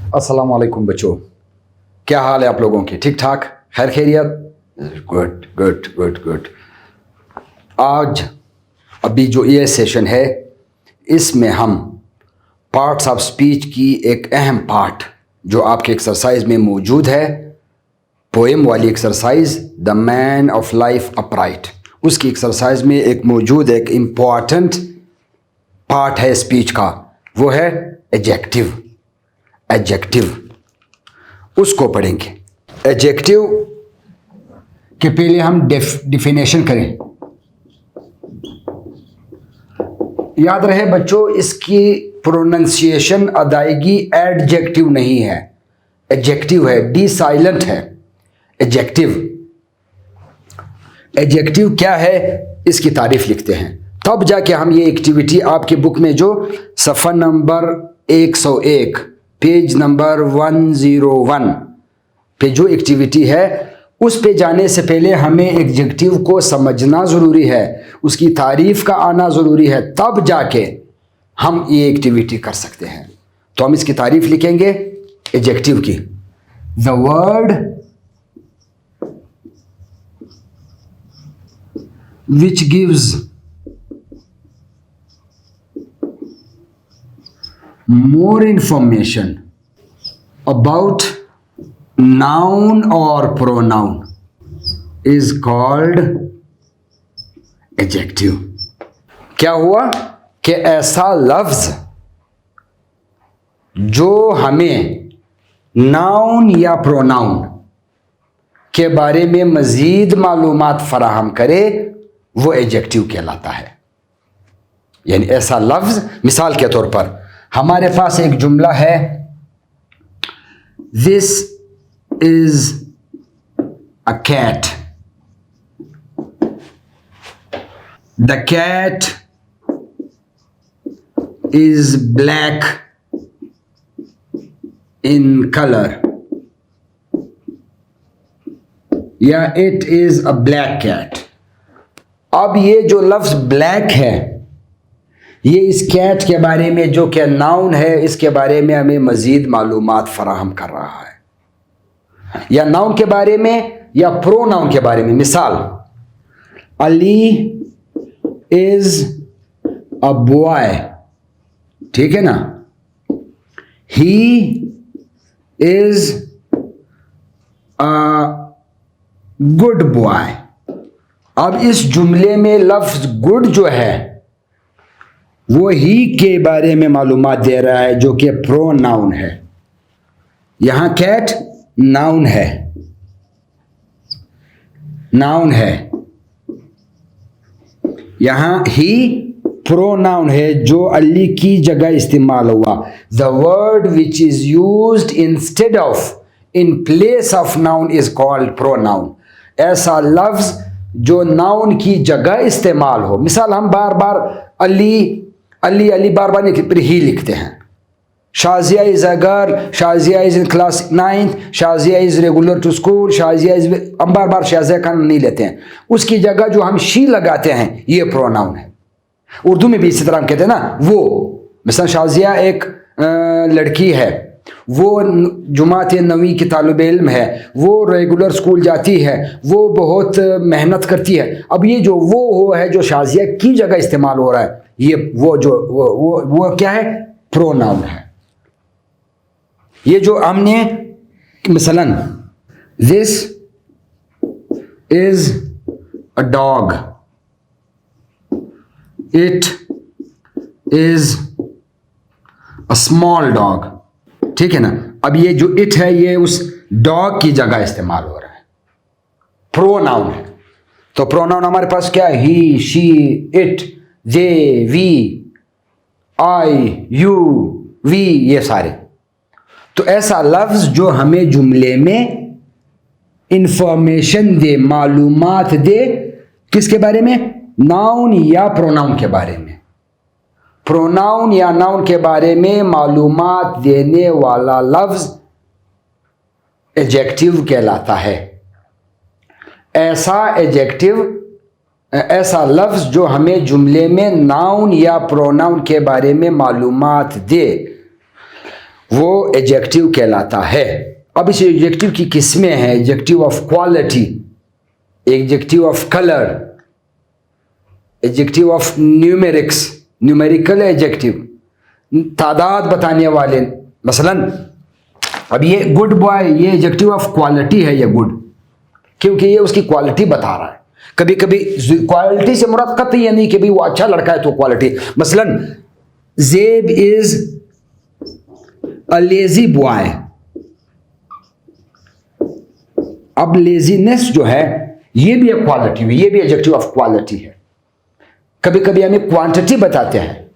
अस्सलाम वालेकुम बच्चों, क्या हाल है आप लोगों के? ठीक ठाक, खैर खैरियत? Good good good good. आज अभी जो ये सेशन है इसमें हम पार्ट्स ऑफ स्पीच की एक अहम पार्ट जो आपके एक्सरसाइज में मौजूद है, पोएम वाली exercise the man of life upright, उसकी एक्सरसाइज में एक मौजूद एक इम्पॉर्टेंट पार्ट है स्पीच का, वो है एडजेक्टिव। एडजेक्टिव उसको पढ़ेंगे। एडजेक्टिव के पहले हम डिफिनेशन करें। याद रहे बच्चों, इसकी प्रोनंसिएशन अदायगी एडजेक्टिव नहीं है, एडजेक्टिव है, डी साइलेंट है एडजेक्टिव। एडजेक्टिव क्या है इसकी तारीफ लिखते हैं, तब जाके हम ये एक्टिविटी आपके बुक में जो सफ़ा नंबर 101 पेज नंबर 101 पे जो एक्टिविटी है उस पे जाने से पहले हमें एडजेक्टिव को समझना ज़रूरी है, उसकी तारीफ का आना ज़रूरी है, तब जाके हम ये एक्टिविटी कर सकते हैं। तो हम इसकी तारीफ लिखेंगे एडजेक्टिव की। The word which gives more information about noun or pronoun is called adjective। क्या हुआ कि ऐसा लफ्ज जो हमें नाउन या प्रोनाउन के बारे में मजीद मालूमात फराहम करे वो एडजेक्टिव कहलाता है। यानी ऐसा लफ्ज, मिसाल के तौर पर हमारे पास एक जुमला है, this is a cat, the cat is black in colour, या it is a black cat. अब ये जो लफ्ज ब्लैक है ये इस कैट के बारे में जो कि नाउन है इसके बारे में हमें मजीद मालूमात फराहम कर रहा है, या नाउन के बारे में या प्रोनाउन के बारे में। मिसाल, अली इज अ बॉय, ठीक है ना, he is a good boy. अब इस जुमले में लफ्ज गुड जो है वो ही के बारे में मालूमात दे रहा है जो कि प्रोनाउन है। यहां कैट नाउन है, नाउन है, यहां ही प्रोनाउन है जो अली की जगह इस्तेमाल हुआ। The word which is used instead of in place of noun is called pronoun. ऐसा लफ्ज जो नाउन की जगह इस्तेमाल हो। मिसाल, हम बार बार अली अली अली बार बार नहीं, फिर ही लिखते हैं। Shazia is a girl, Shazia is in class 9th, Shazia is regular to school, Shazia is, हम बार बार शाजिया का नहीं लेते हैं, उसकी जगह जो हम शी लगाते हैं ये प्रोनाउन है। उर्दू में भी इसी तरह हम कहते हैं ना, वो मिसाल शाजिया एक लड़की है, वो जुमात नवी की तालिब इल्म है, वो रेगुलर स्कूल जाती है, वो बहुत मेहनत करती है। अब ये जो वो है जो शाजिया की जगह इस्तेमाल हो रहा है, ये वो जो वो क्या है, प्रोनाउन है। ये जो हमने मिसलन this is a dog, it is a small dog, ठीक है ना। अब ये जो इट है ये उस डॉग की जगह इस्तेमाल हो रहा है, प्रोनाउन है। तो प्रोनाउन हमारे पास क्या है, he, she, it, they, we, I, you, we, ये सारे। तो ऐसा लफ्ज जो हमें जुमले में इंफॉर्मेशन दे, मालूमात दे, किसके बारे में, नाउन या प्रोनाउन के बारे में। प्रोनाउन या नाउन के बारे में मालूमात देने वाला लफ्ज एडजेक्टिव कहलाता है। ऐसा एडजेक्टिव, ऐसा लफ्ज जो हमें जुमले में नाउन या प्रोनाउन के बारे में मालूमात दे वो एडजेक्टिव कहलाता है। अब इस एडजेक्टिव की किस्में हैं, adjective of quality, adjective of colour, adjective of numerics, numerical adjective, तादाद बताने वाले। मसलन अब ये गुड बॉय, ये एडजेक्टिव ऑफ क्वालिटी है, ये गुड, क्योंकि ये उसकी क्वालिटी बता रहा है। कभी कभी क्वालिटी से मुराद कतई ये नहीं कि भाई वो अच्छा लड़का है तो क्वालिटी। मसलन ज़ेब इज अ लेजी बॉय। अब लेजीनेस जो है ये भी एक क्वालिटी है, ये भी एडजेक्टिव ऑफ क्वालिटी है। कभी कभी हमें क्वांटिटी बताते हैं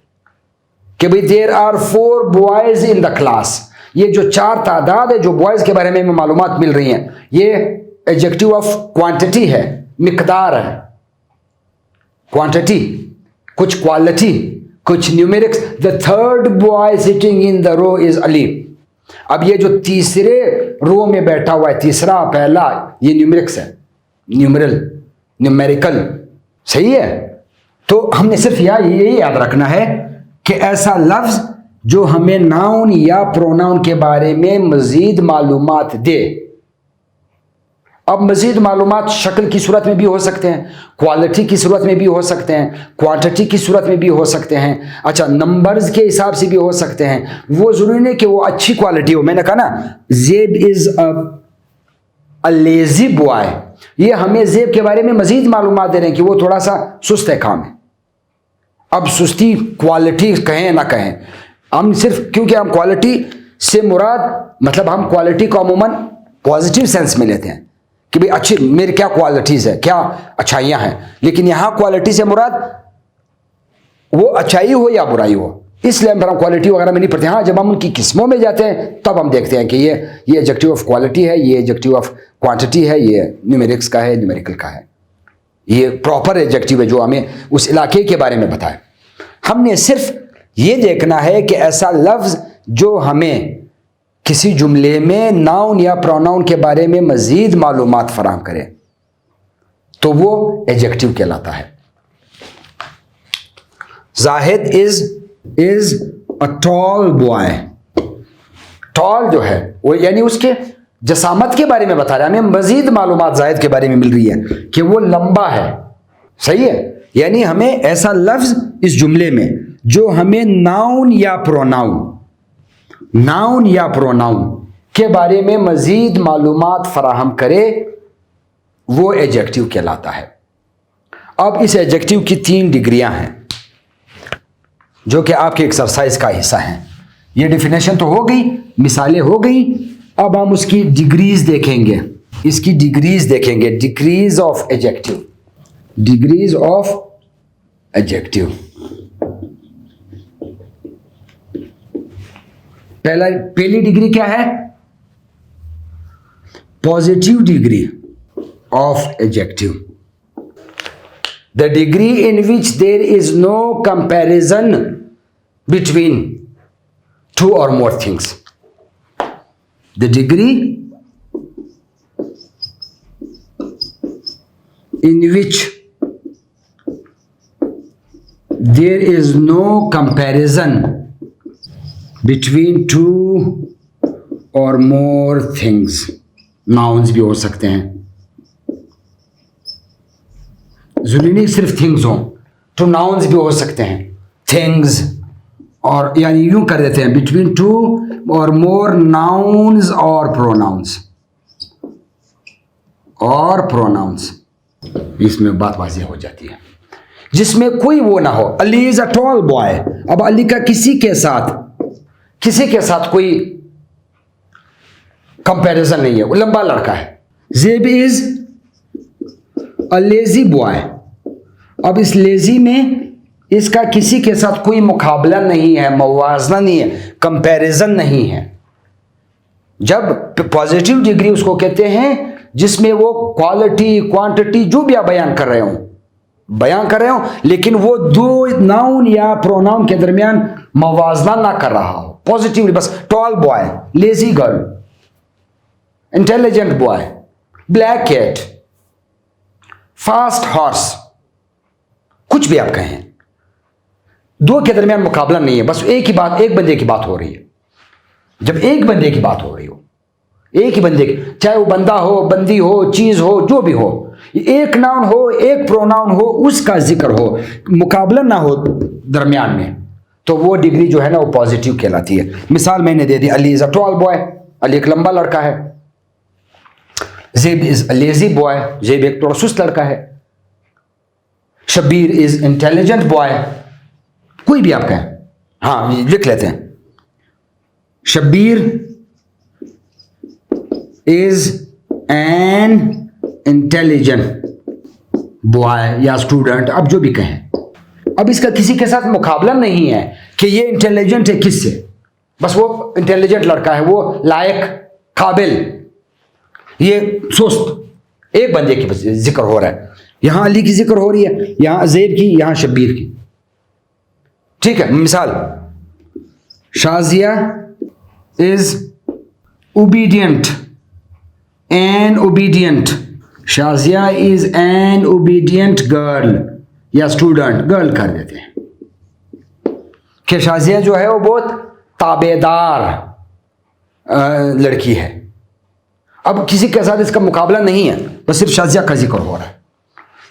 कि भाई there are 4 boys in the class. ये जो 4 तादाद है जो बॉयज के बारे में हमें मालूमात मिल रही हैं, ये एडजेक्टिव ऑफ क्वांटिटी है, मिकदार है। क्वांटिटी, कुछ क्वालिटी, कुछ numerics. The third boy sitting in the row is Ali. अब ये जो तीसरे रो में बैठा हुआ है, तीसरा पहला, ये न्यूमेरिक्स है, न्यूमेरिकल, सही है। तो हमने सिर्फ यही याद रखना है कि ऐसा लफ्ज जो हमें नाउन या प्रोनाउन के बारे में मजीद मालूमात दे। अब मजीद मालूमात शक्ल की सूरत में भी हो सकते हैं, क्वालिटी की सूरत में भी हो सकते हैं, क्वांटिटी की सूरत में भी हो सकते हैं, अच्छा नंबर्स के हिसाब से भी हो सकते हैं। वो जरूरी नहीं कि वो अच्छी क्वालिटी हो। मैंने कहा ना ज़ेब इज अ लेजी बॉय, ये हमें ज़ेब के बारे में मजीद मालूमात दे रहे हैं कि वो थोड़ा सा सुस्त है काम है। अब सुस्ती क्वालिटी कहें ना कहें, हम सिर्फ क्योंकि हम क्वालिटी से मुराद मतलब हम क्वालिटी को अमूमन पॉजिटिव सेंस में लेते हैं कि भाई अच्छी मेरी क्या क्वालिटीज है, क्या अच्छाइयां हैं, लेकिन यहां क्वालिटी से मुराद वो अच्छाई हो या बुराई हो, इसलिए हम क्वालिटी वगैरह में नहीं पढ़ते। हाँ, जब हम उनकी किस्मों में जाते हैं तब हम देखते हैं कि ये एडजेक्टिव ऑफ क्वालिटी है, ये एडजेक्टिव ऑफ क्वांटिटी है, ये न्यूमेरिक्स का है, न्यूमेरिकल का है, ये प्रॉपर एडजेक्टिव है जो हमें उस इलाके के बारे में बताए। हमने सिर्फ ये देखना है कि ऐसा लफ्ज जो हमें किसी जुमले में नाउन या प्रोनाउन के बारे में मजीद मालूमात फराहम करे तो वो एडजेक्टिव कहलाता है। Zahid is a tall boy. Tall जो है वो यानी उसके जसामत के बारे में बता रहा है, हमें मजीद मालूमात जाहिद के बारे में मिल रही है कि वो लंबा है, सही है। यानी हमें ऐसा लफ्ज इस जुमले में जो हमें नाउन या प्रोनाउन के बारे में मजीद मालूमात फराहम करे वो एडजेक्टिव कहलाता है। अब इस एडजेक्टिव की 3 डिग्रियां हैं जो कि आपके एक्सरसाइज का हिस्सा हैं। ये डेफिनेशन तो हो गई, मिसालें हो गई, अब हम उसकी डिग्रीज देखेंगे, इसकी डिग्रीज देखेंगे, degrees of adjective, degrees of adjective. पहली डिग्री क्या है? Positive degree of adjective, the degree in which there is no comparison between 2 or more things. The degree in which there is no comparison between 2 or more things. Nouns भी हो सकते हैं, जरूरी नहीं सिर्फ थिंग्स हो, तो नाउन्स भी हो सकते हैं, थिंग्स, और यानी यूं कर देते हैं बिटवीन 2 or more nouns और प्रोनाउंस, इसमें बात वाज़ेह हो जाती है, जिसमें कोई वो ना हो। Ali is a tall boy, अब अली का किसी के साथ कोई कंपैरिजन नहीं है, वो लंबा लड़का है। Zeb is a lazy boy, अब इस लेजी में इसका किसी के साथ कोई मुकाबला नहीं है, मवाजना नहीं है, कंपैरिजन नहीं है। जब पॉजिटिव डिग्री उसको कहते हैं जिसमें वो क्वालिटी, क्वांटिटी जो भी आप बयान कर रहे हो, लेकिन वो 2 नाउन या प्रोनाउन के दरमियान मवाजना ना कर रहा हो। पॉजिटिवली बस tall boy, lazy girl, intelligent boy, black cat, fast horse, कुछ भी आप कहें, 2 के दरमियान मुकाबला नहीं है, बस एक बंदे की बात हो रही है। जब एक बंदे की बात हो रही हो, एक ही बंदे की, चाहे वो बंदा हो, बंदी हो, चीज हो, जो भी हो, एक नाउन हो, एक प्रोनाउन हो, उसका जिक्र हो, मुकाबला ना हो दरमियान में, तो वो डिग्री जो है ना वो पॉजिटिव कहलाती है। मिसाल मैंने दे दी, Ali is a tall boy, Ali एक लंबा लड़का है। Zeb is a lazy boy, Zeb एक थोड़ा सुस्त लड़का है। शब्बीर इज इंटेलिजेंट बॉय, कोई भी आप कहें, हाँ लिख लेते हैं, Shabbir is an intelligent boy या स्टूडेंट, अब जो भी कहें। अब इसका किसी के साथ मुकाबला नहीं है कि ये इंटेलिजेंट है किससे, बस वो इंटेलिजेंट लड़का है, वो लायक, काबिल, ये सुस्त। एक बंदे की जिक्र हो रहा है, यहां अली की जिक्र हो रही है, यहां ज़ेब की, यहां शब्बीर की। ठीक है, मिसाल, Shazia is obedient, N obedient, Shazia is an obedient girl या स्टूडेंट, गर्ल कर देते हैं कि शाजिया जो है वो बहुत ताबेदार लड़की है। अब किसी के साथ इसका मुकाबला नहीं है, बस सिर्फ शाजिया का जिक्र हो रहा है।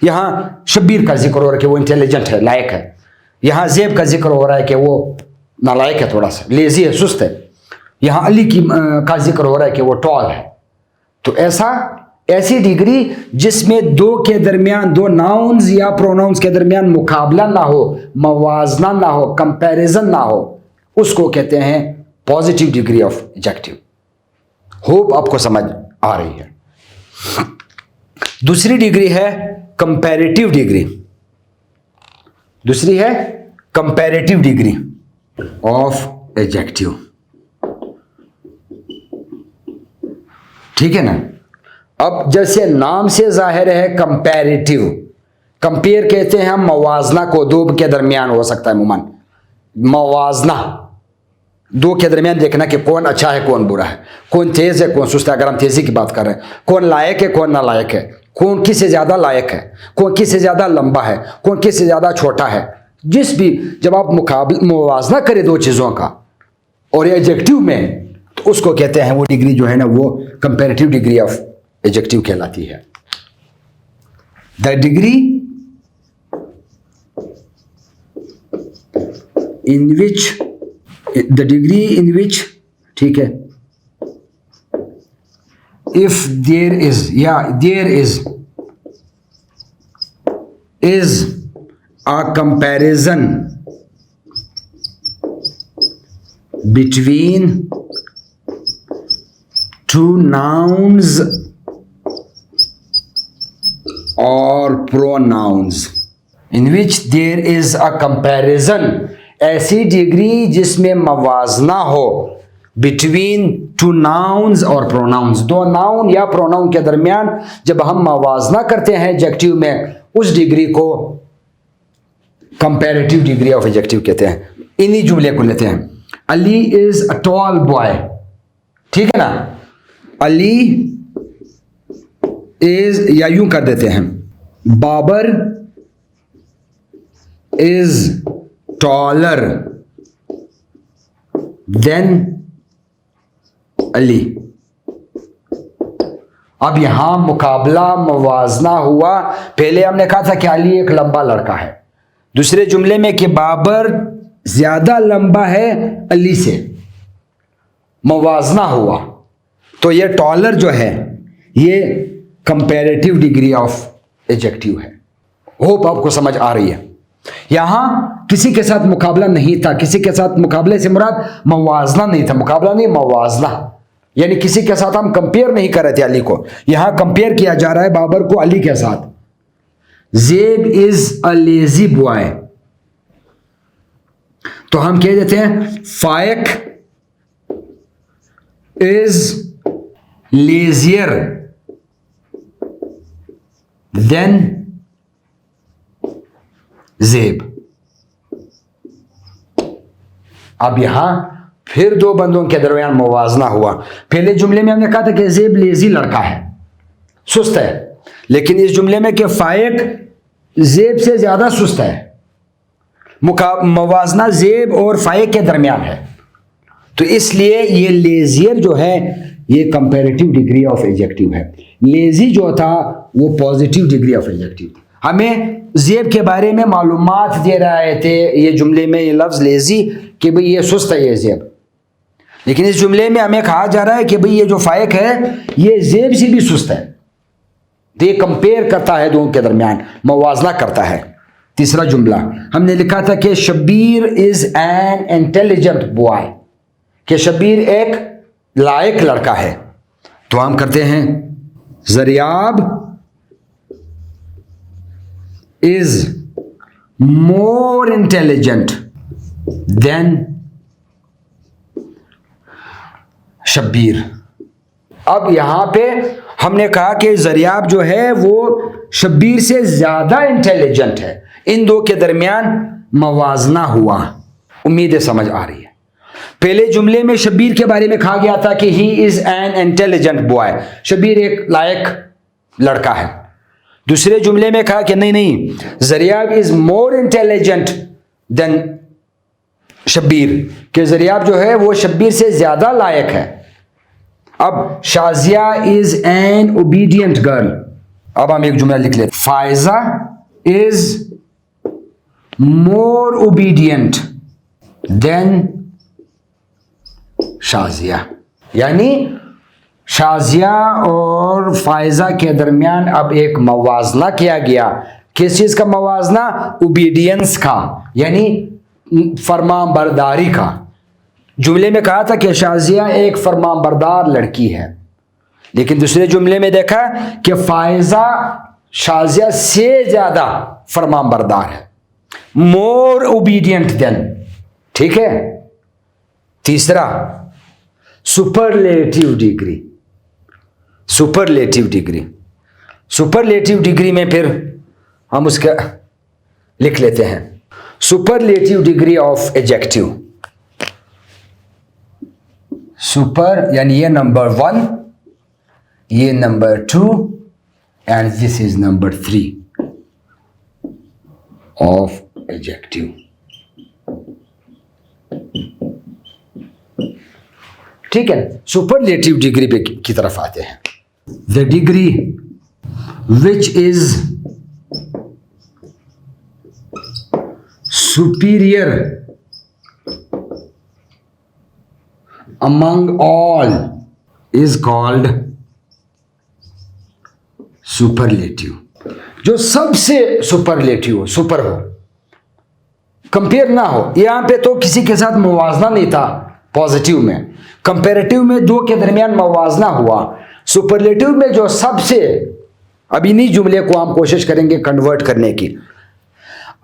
यहां शब्बीर का जिक्र हो रहा है कि वो इंटेलिजेंट है, लायक है। यहां ज़ेब का जिक्र हो रहा है कि वो नालायक है, थोड़ा सा लेजी है, सुस्त है। यहां अली की का जिक्र हो रहा है कि वो टॉल है। तो ऐसी डिग्री जिसमें दो के दरमियान, दो नाउन्स या प्रोनाउंस के दरमियान मुकाबला ना हो, मवाजना ना हो, कंपैरिजन ना हो, उसको कहते हैं positive degree of adjective. Hope आपको समझ आ रही है। दूसरी डिग्री है कंपैरेटिव डिग्री, दूसरी है कंपैरेटिव डिग्री ऑफ एडजेक्टिव। ठीक है ना। अब जैसे नाम से जाहिर है कंपैरेटिव, कंपेयर कहते हैं हम मवाजना को, दो के दरमियान हो सकता है मुमन, मवाजना दो के दरमियान देखना कि कौन अच्छा है कौन बुरा है, कौन तेज है कौन सुस्त है। अगर हम तेजी की बात कर रहे हैं, कौन लायक है कौन नालायक है, कौन किससे ज्यादा लायक है, कौन किससे ज्यादा लंबा है, कौन किससे ज्यादा छोटा है। जिस भी, जब आप मुवाजना करें दो चीजों का और एडजेक्टिव में, तो उसको कहते हैं, वो डिग्री जो है ना वो कंपैरेटिव डिग्री ऑफ एडजेक्टिव कहलाती है। द डिग्री इन विच, ठीक है, if there is a comparison between two nouns or pronouns, in which there is a comparison, ऐसी डिग्री जिसमें मवाजना हो बिटवीन टू नाउन्स और प्रोनाउंस, दो नाउन या प्रोनाउन के दरमियान जब हम मवाजना करते हैं एडजेक्टिव में, उस डिग्री को कंपैरेटिव डिग्री ऑफ एडजेक्टिव कहते हैं। इन्हीं जुमले को लेते हैं, Ali is a tall boy, ठीक है ना, अली इज, या यूं कर देते हैं, Babar is taller than Ali. अब यहां मुकाबला मवाजना हुआ। पहले हमने कहा था कि अली एक लंबा लड़का है, दूसरे जुमले में कि बाबर ज्यादा लंबा है अली से, मवाजना हुआ। तो ये टॉलर जो है ये कंपैरेटिव डिग्री ऑफ एडजेक्टिव है। होप आपको समझ आ रही है। यहां किसी के साथ मुकाबला नहीं था, किसी के साथ मुकाबले से मुराद मवाजना नहीं था, मुकाबला नहीं मवाजना, यानी किसी के साथ हम कंपेयर नहीं कर रहे थे अली को। यहां कंपेयर किया जा रहा है बाबर को अली के साथ। ज़ेब इज अ लेजी बॉय, तो हम कह देते हैं फायक इज लेजियर देन ज़ेब। अब यहां फिर दो बंदों के दरमियान मुवाजना हुआ। पहले जुमले में हमने कहा था कि ज़ेब लेजी लड़का है, सुस्त है, लेकिन इस जुमले में कि फायक ज़ेब से ज्यादा सुस्त है, मुवाजना ज़ेब और फायक के दरमियान है। तो इसलिए ये लेजियर जो है ये कंपैरेटिव डिग्री ऑफ एडजेक्टिव है। लेजी जो था वो पॉजिटिव डिग्री ऑफ एडजेक्टिव। हमें जेब के बारे में मालूमात दे रहे थे ये जुमले में, ये लफ्ज लेजी, कि भाई ये सुस्त है ये जेब, लेकिन इस जुमले में हमें कहा जा रहा है कि भाई ये जो फाइक है ये जेब से भी सुस्त है। तो ये कंपेयर करता है दोनों के दरमियान, मवाजना करता है। तीसरा जुमला हमने लिखा था कि Shabbir is an intelligent boy, कि शब्बीर एक लायक लड़का है। तो हम करते हैं Zariyab is more intelligent than Shabbir. अब यहां पे हमने कहा कि ज़रियाब जो है वो शब्बीर से ज्यादा इंटेलिजेंट है। इन दो के दरमियान मवाजना हुआ। उम्मीद समझ आ रही है। पहले जुमले में शब्बीर के बारे में कहा गया था कि he is an intelligent boy, Shabbir एक लायक लड़का है। दूसरे जुमले में कहा कि नहीं, Zariyab is more intelligent than Shabbir, कि ज़रियाब जो है वो शब्बीर से ज्यादा लायक है। अब Shazia is an obedient girl. अब हम एक जुमला लिख लेते, Faiza is more obedient than Shazia. यानी शाजिया और फायजा के दरमियान अब एक मवाजना किया गया। किस चीज का मवाजना? ओबीडियंस का, यानी फरमाबरदारी का। जुमले में कहा था कि शाजिया एक फरमाबरदार लड़की है, लेकिन दूसरे जुमले में देखा कि फायजा शाजिया से ज्यादा फरमाबरदार है, मोर ओबीडियंट देन। ठीक है। तीसरा superlative degree. Superlative degree, superlative degree में फिर हम उसका लिख लेते हैं superlative degree of adjective. Super यानी ये नंबर 1, ये number 2 and this is number 3 of adjective. ठीक है। सुपरलेटिव डिग्री पे की तरफ आते हैं। The degree which is superior among all is called superlative। जो सबसे सुपरलेटिव हो, सुपर हो, कंपेयर ना हो। यहां पे तो किसी के साथ मुवाजना नहीं था पॉजिटिव में, कंपेरेटिव में दो के दरमियान मुवाजना हुआ। सुपरलेटिव में जो सबसे, अब इन्हीं जुमले को हम कोशिश करेंगे कन्वर्ट करने की।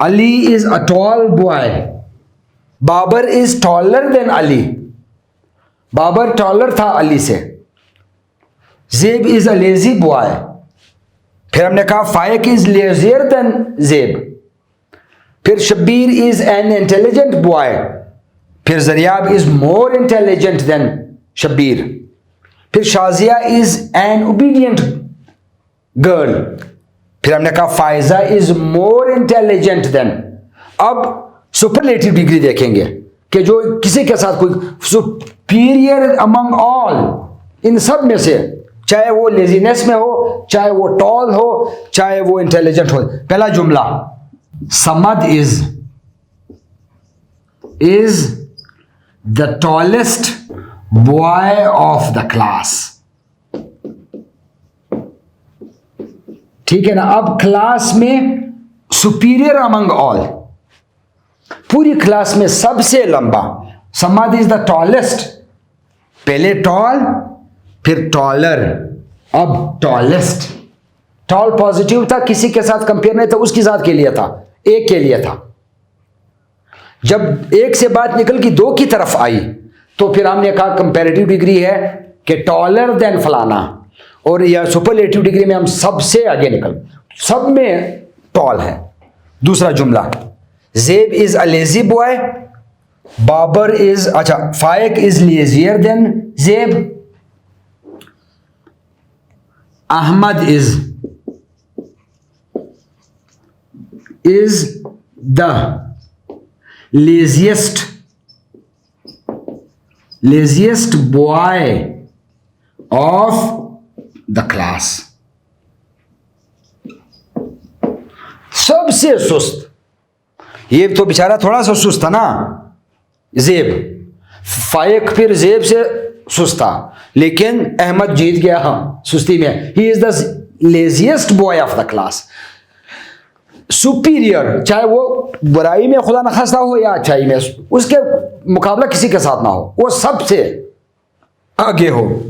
Ali is a tall boy, Babar is taller than Ali, Babar taller था अली से। जेब इज अ लेजी बॉय, फिर हमने कहा फाइक इज लेजियर देन जेब। फिर Shabbir is an intelligent boy, फिर Zariyab is more intelligent than Shabbir. फिर Shazia is an obedient girl, फिर हमने कहा Faiza is more intelligent than. अब सुपरलेटिव डिग्री देखेंगे कि जो किसी के साथ कोई सुपीरियर अमंग ऑल, इन सब में से, चाहे वो लेजीनेस में हो, चाहे वो टॉल हो, चाहे वो इंटेलिजेंट हो। पहला जुमला, Samad is the tallest boy of the class. ठीक है ना। अब क्लास में सुपीरियर अमंग ऑल, पूरी क्लास में सबसे लंबा। समद इज द टॉलेस्ट, पहले टॉल फिर टॉलर, अब टॉलेस्ट। टॉल पॉजिटिव था, किसी के साथ कंपेयर नहीं था, उसकी जात के लिए था, एक के लिए था। जब एक से बात निकल की दो की तरफ आई तो फिर हमने कहा कंपैरेटिव डिग्री है कि टॉलर देन फलाना, और या सुपरलेटिव डिग्री में हम सबसे आगे निकल, सब में टॉल है। दूसरा जुमला, Zeb is a lazy boy, Babar is, अच्छा Faiq is lazier than Zeb, Ahmad is the laziest laziest boy of the class, सबसे सुस्त। ये तो बेचारा थोड़ा सा सुस्त था ना, जेब फाइक फिर जेब से सुस्त था, लेकिन अहमद जीत गया सुस्ती में। He is the laziest boy of the class. Superior, चाहे वो बुराई में खुदा न खास्ता हो या अच्छाई में, उसके मुकाबला किसी के साथ ना हो, वो सबसे आगे हो।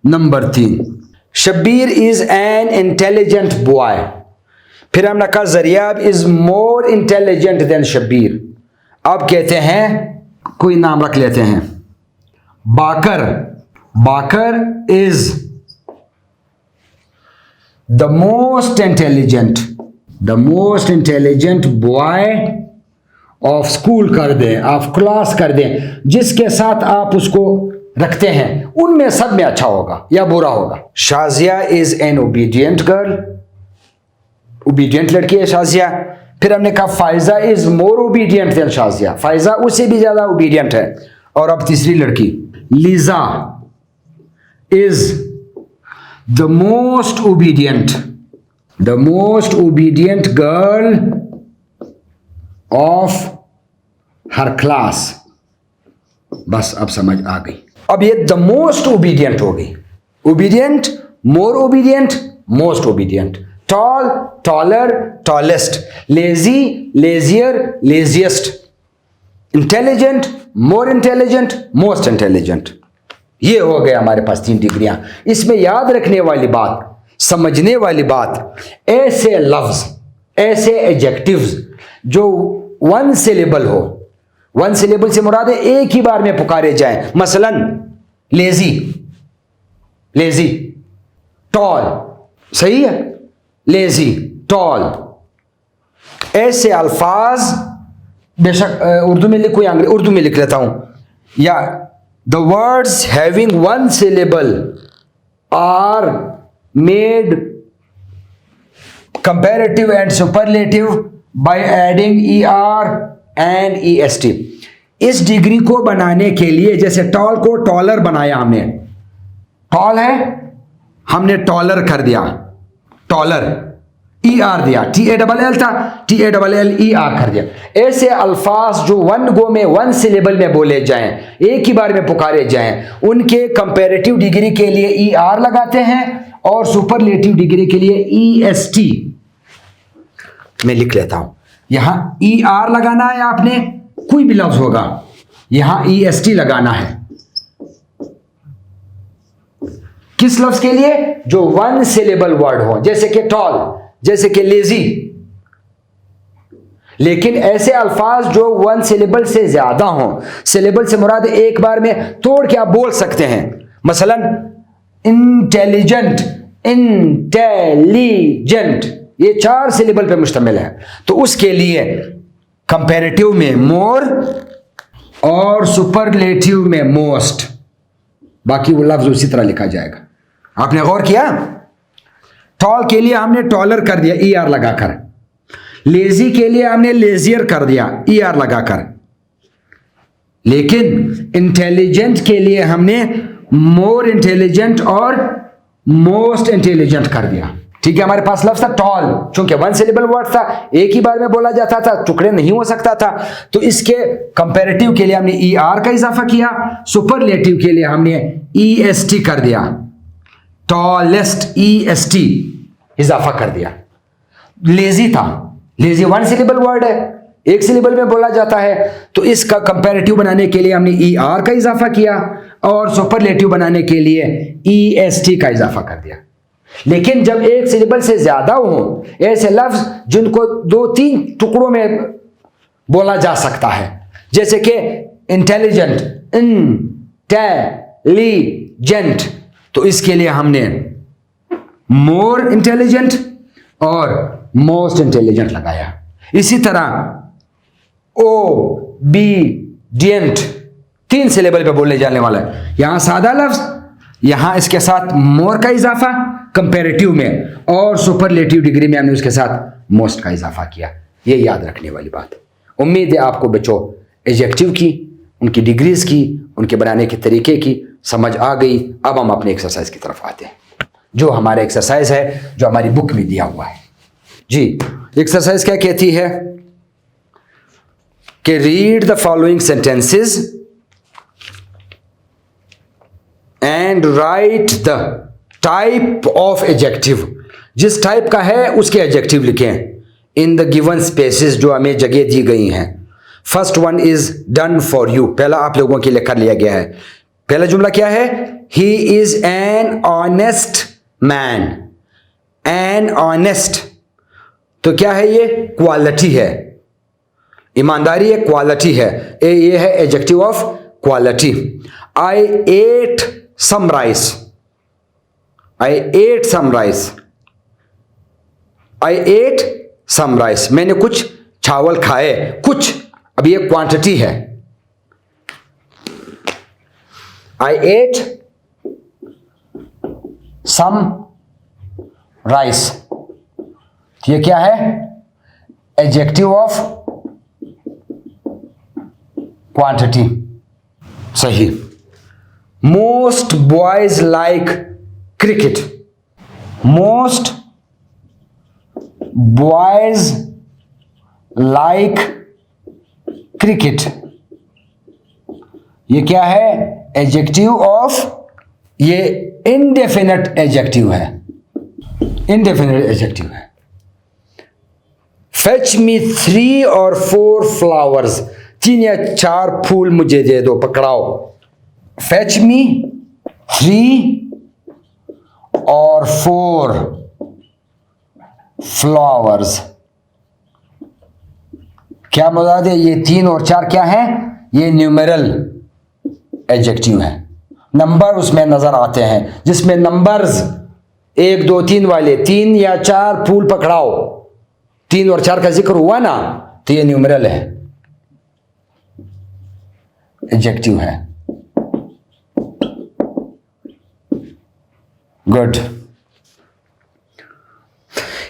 Number 3, Shabbir is an intelligent boy. फिर हमने कहा Zariyab is more intelligent than Shabbir. अब कहते हैं, कोई नाम रख लेते हैं, Baqar. Baqar is the most intelligent boy of school कर दें, ऑफ क्लास कर दें, जिसके साथ आप उसको रखते हैं उनमें सब में अच्छा होगा या बुरा होगा। Shazia is an obedient girl, obedient लड़की है शाजिया। फिर हमने कहा Faiza is more obedient than Shazia, Faiza उससे भी ज्यादा ओबीडियंट है। और अब तीसरी लड़की Lisa is the most obedient girl of her class. बस अब समझ आ गई। अब ये द मोस्ट ओबीडियंट हो गई, obedient, more obedient, most obedient, tall, taller, tallest, lazy, lazier, laziest, intelligent, more intelligent, most intelligent. ये हो गया हमारे पास 3 डिग्रियां। इसमें याद रखने वाली बात, समझने वाली बात, ऐसे लफ्ज, ऐसे एडजेक्टिव्स जो 1 सिलेबल हो, 1 सिलेबल से मुराद है एक ही बार में पुकारे जाएं। मसलन लेजी, लेजी, टॉल, सही है, लेजी, टॉल, ऐसे अल्फाज बेशक उर्दू में लिखो या उर्दू में लिख लेता हूं, या the words having 1 syllable are made comparative and superlative by adding ER and EST। इस डिग्री को बनाने के लिए, जैसे टॉल को टॉलर बनाया हमने, टॉल है हमने टॉलर कर दिया, टॉलर, ER दिया, TALL था, TALLER कर दिया। ऐसे अल्फाज जो 1 गो में 1 सिलेबल में बोले जाएं, एक ही बार में पुकारे जाएं, उनके कंपैरेटिव डिग्री के लिए ER लगाते हैं और सुपरलेटिव डिग्री के लिए EST। मैं लिख लेता हूं, यहां ER लगाना है आपने, कोई भी लफ्ज होगा, यहां EST लगाना है। किस लफ्ज के लिए? जो 1 सिलेबल वर्ड हो, जैसे कि टॉल, जैसे कि लेजी। लेकिन ऐसे अल्फाज जो 1 सिलेबल से ज्यादा हो, सिलेबल से मुराद एक बार में तोड़ के आप बोल सकते हैं। मसलन इंटेलिजेंट, इंटेलिजेंट, ये 4 सिलेबल पे मुश्तमिल है, तो उसके लिए कंपैरेटिव में मोर और सुपरलेटिव में मोस्ट, बाकी वो लफ्ज उसी तरह लिखा जाएगा। आपने गौर किया? टॉल के लिए हमने टॉलर कर दिया ER लगाकर, लेजी के लिए हमने लेजियर कर दिया ER लगाकर, लेकिन इंटेलिजेंट के लिए हमने मोर इंटेलिजेंट और मोस्ट इंटेलिजेंट कर दिया। ठीक है, हमारे पास लफ्ज था टॉल, चूंकि 1 सिलेबल वर्ड था, एक ही बार में बोला जाता था, टुकड़े नहीं हो सकता था, तो इसके कंपैरेटिव के लिए हमने ER का इजाफा किया, सुपरलेटिव के लिए हमने EST कर दिया, टॉलेस्ट EST इजाफा कर दिया। लेजी था, लेजी 1 सिलेबल वर्ड है, एक सिलेबल में बोला जाता है, तो इसका कंपैरेटिव बनाने के लिए हमने ER का इजाफा किया और सुपरलेटिव बनाने के लिए EST का इजाफा कर दिया। लेकिन जब एक सिलेबल से ज्यादा हो, ऐसे लफ्ज जिनको 2-3 टुकड़ों में बोला जा सकता है, जैसे कि इंटेलिजेंट, इंटेलिजेंट, तो इसके लिए हमने मोर इंटेलिजेंट और मोस्ट इंटेलिजेंट लगाया। इसी तरह ओबीडियंट 3 सिलेबल पे बोलने जाने वाला है, यहां सादा लफ्ज, यहां इसके साथ मोर का इजाफा कंपैरेटिव में, और सुपरलेटिव डिग्री में हमने उसके साथ मोस्ट का इजाफा किया। ये याद रखने वाली बात है। उम्मीद है आपको बच्चों एडजेक्टिव की, उनकी डिग्रीज की उनके बनाने के तरीके की समझ आ गई। अब हम अपने एक्सरसाइज की तरफ आते हैं, जो हमारा एक्सरसाइज है, जो हमारी बुक में दिया हुआ है। जी, एक्सरसाइज क्या कहती है कि read the following sentences and right the type of adjective. जिस टाइप का है उसके एडजेक्टिव लिखें इन द गिवन स्पेसेस, जो हमें जगह दी गई हैं। First one is done for you, पहला आप लोगों के लिए कर लिया गया है। पहला जुमला क्या है? He is an honest man. An honest, तो क्या है ये? क्वालिटी है, ईमानदारी है, क्वालिटी है, ये है adjective of quality. I ate some rice. I ate some rice. I ate some rice, मैंने कुछ चावल खाए। कुछ, अब ये क्वांटिटी है। आई एट सम राइस, ये क्या है? Adjective of quantity. सही। Most boys like cricket. Most boys like cricket, ये क्या है? एडजेक्टिव ऑफ, ये इनडेफिनेट एडजेक्टिव है, इनडेफिनेट एडजेक्टिव है। फेच मी 3 or 4 फ्लावर्स, 3 या 4 फूल मुझे दे दो, पकड़ाओ। फेच मी 3 or 4 फ्लावर्स, क्या मुराद है? ये 3 और 4 क्या है? ये न्यूमेरल एडजेक्टिव है। नंबर उसमें नजर आते हैं, जिसमें नंबर्स 1 2 3 वाले 3 या 4 फूल पकड़ाओ, 3 और 4 का जिक्र हुआ ना, तो ये न्यूमेरल है, एडजेक्टिव है। Good.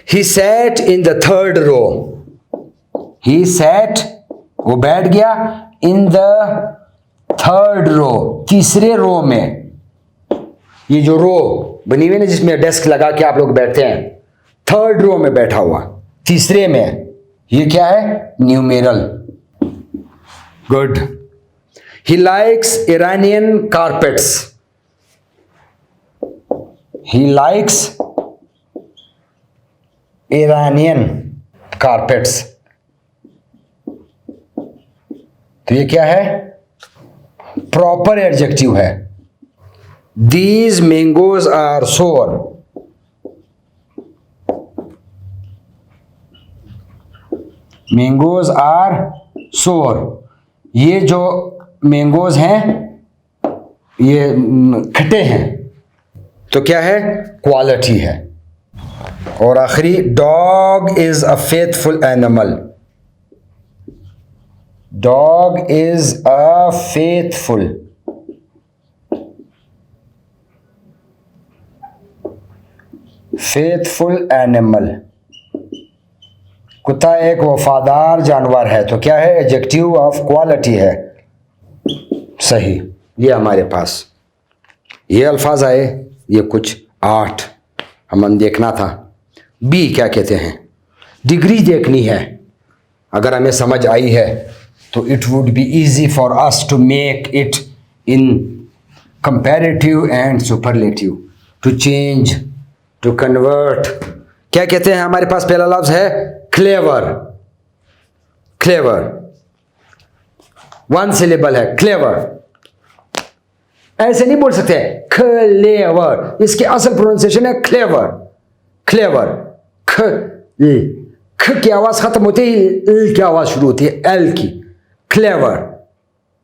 He sat in the third row. He sat, वो बैठ गया, in the third row, तीसरे रो में। ये जो रो बनी हुई है ना, जिसमें डेस्क लगा के आप लोग बैठते हैं, थर्ड रो में बैठा हुआ, तीसरे में, ये क्या है? Numeral. Good. He likes Iranian carpets. He likes Iranian carpets, तो ये क्या है? प्रॉपर एडजेक्टिव है। These mangoes are sour. Mangoes are sour, ये जो मैंगोज हैं ये खट्टे हैं, तो क्या है? क्वालिटी है। और आखिरी, dog is a faithful animal. Dog is a faithful animal, कुत्ता एक वफादार जानवर है, तो क्या है? एडजेक्टिव ऑफ क्वालिटी है। सही। ये हमारे पास ये अल्फाज आए, ये कुछ 8 हमें देखना था। बी क्या कहते हैं? डिग्री देखनी है। अगर हमें समझ आई है तो it would be easy for us to make it in comparative and superlative, to change, to convert. क्या कहते हैं? हमारे पास पहला लफ्ज है क्लेवर। क्लेवर 1 सिलेबल है, क्लेवर। ऐसे नहीं बोल सकते क्लेवर, इसकी असल प्रोनाउंसिएशन है क्लेवर। क्लेवर, ख की आवाज खत्म होती है, एल की आवाज शुरू होती है, एल की। क्लेवर,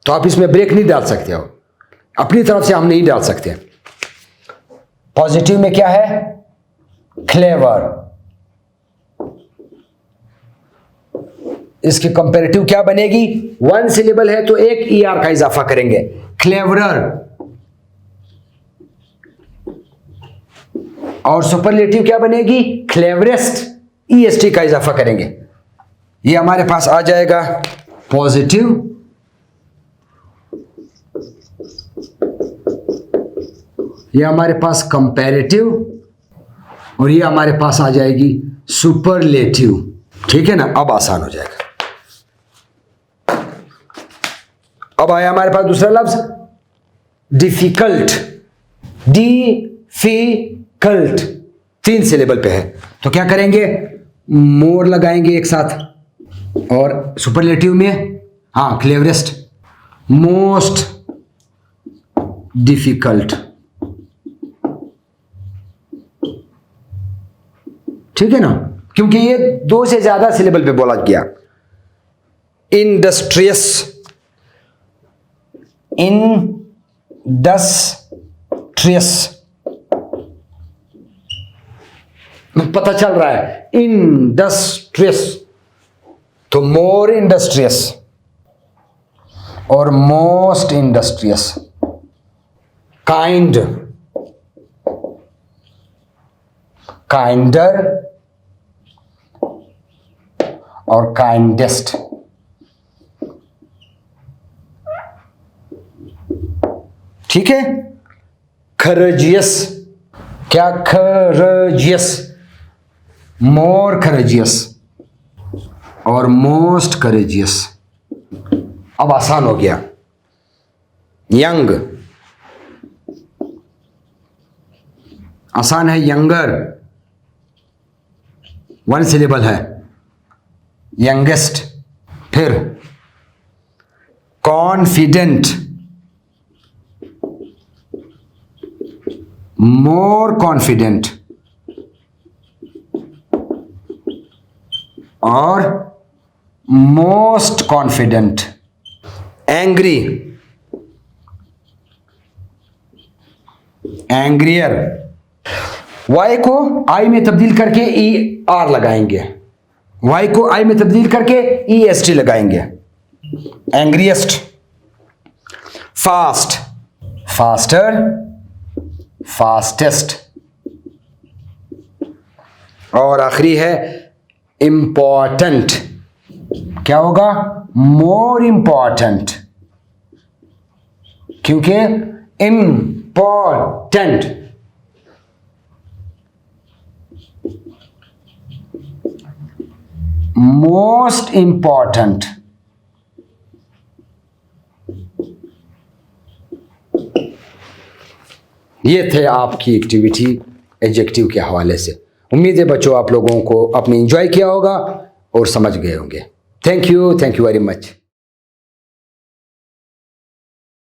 तो आप इसमें ब्रेक नहीं डाल सकते हो, अपनी तरफ से हम नहीं डाल सकते। पॉजिटिव में क्या है? क्लेवर। इसकी कंपैरेटिव क्या बनेगी? 1 सिलेबल है तो एक ER का इजाफा करेंगे, क्लेवरर। और सुपरलेटिव क्या बनेगी? क्लेवरेस्ट, EST का इजाफा करेंगे। ये हमारे पास आ जाएगा पॉजिटिव ये हमारे पास कंपैरेटिव और ये हमारे पास आ जाएगी सुपरलेटिव। ठीक है ना, अब आसान हो जाएगा। अब आया हमारे पास दूसरा लफ्ज डिफिकल्ट। डिफिकल्ट 3 सिलेबल पे है, तो क्या करेंगे, मोर लगाएंगे एक साथ, और सुपरलेटिव में हाँ क्लेवरेस्ट, मोस्ट डिफिकल्ट। ठीक है ना, क्योंकि ये 2 से ज्यादा सिलेबल पे बोला गया। इंडस्ट्रियस, इंडस्ट्रियस पता चल रहा है, इंडस्ट्रियस, तो मोर इंडस्ट्रियस और मोस्ट इंडस्ट्रियस। काइंड, काइंडर और काइंडेस्ट। ठीक है। खरजियस, क्या खरजियस, मोर करेजियस और मोस्ट करेजियस। अब आसान हो गया। यंग, आसान है। यंगर 1 सिलेबल है, यंगेस्ट। फिर कॉन्फिडेंट, मोर कॉन्फिडेंट और मोस्ट कॉन्फिडेंट। एंग्री, एंग्रियर। वाई को आई में तब्दील करके ई आर लगाएंगे, वाई को आई में तब्दील करके ई एस टी लगाएंगे। एंग्रियस्ट। Fast, faster, fastest. और आखिरी है इंपॉर्टेंट, क्या होगा, मोर इंपॉर्टेंट, क्योंकि इंपॉर्टेंट मोस्ट इंपॉर्टेंट। ये थे आपकी एक्टिविटी एडजेक्टिव के हवाले से। उम्मीद है बच्चों आप लोगों को आपने एंजॉय किया होगा और समझ गए होंगे। Thank you very much.